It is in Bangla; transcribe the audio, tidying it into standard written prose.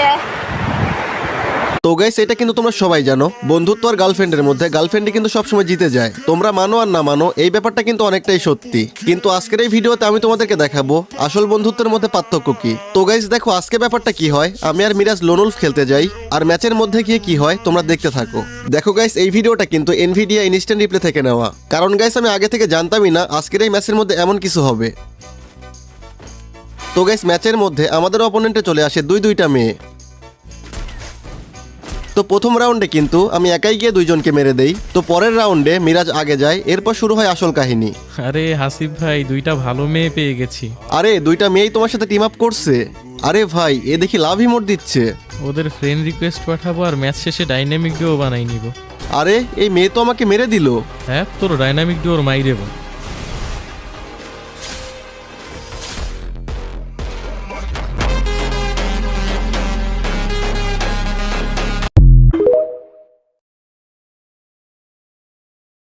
আছে। তো গাইস, এটা কিন্তু তোমরা সবাই জানো, বন্ধুত্ব আর গার্লফ্রেন্ডের মধ্যে গার্লফ্রেন্ডই কিন্তু সবসময় জিতে যায়। তোমরা মানো আর না মানো, এই ব্যাপারটা কিন্তু অনেকটাই সত্যি। কিন্তু আজকের এই ভিডিওতে আমি তোমাদেরকে দেখাবো আসল বন্ধুত্বের মধ্যে পার্থক্য কি। তো গাইস দেখো আজকে ব্যাপারটা কি হয়। আমি আর মিরাজ লোন উলফ খেলতে যাই, আর ম্যাচের মধ্যে গিয়ে কি হয় তোমরা দেখতে থাকো। দেখো গাইস, এই ভিডিওটা কিন্তু এনভিডিয়া ইনস্ট্যান্ট রিপ্লে থেকে নেওয়া, কারণ গাইস আমি আগে থেকে জানতামই না আজকের এই ম্যাচের মধ্যে এমন কিছু হবে। তো গাইস ম্যাচের মধ্যে আমাদের অপোনেন্টে চলে আসে দুইটা মেয়ে। তো প্রথম রাউন্ডে কিন্তু আমি একাই গিয়ে দুইজনকে মেরে দেই। তো পরের রাউন্ডে মিরাজ আগে যায়, এরপর শুরু হয় আসল কাহিনী। আরে হাসিফ ভাই, দুইটা ভালো মেয়ে পেয়ে গেছি। আরে দুইটা মেয়েই তোমার সাথে টিম আপ করছে? আরে ভাই, এ দেখি লাভ ইমোট দিচ্ছে। ওদের ফ্রেন্ড রিকোয়েস্ট পাঠাবো আর ম্যাচ শেষে ডাইনামিক ডুও বানাই নিব। আরে এই মেয়ে তো আমাকে মেরে দিল। হ্যাঁ, তোর ডাইনামিক ডুওর মাই দেবো।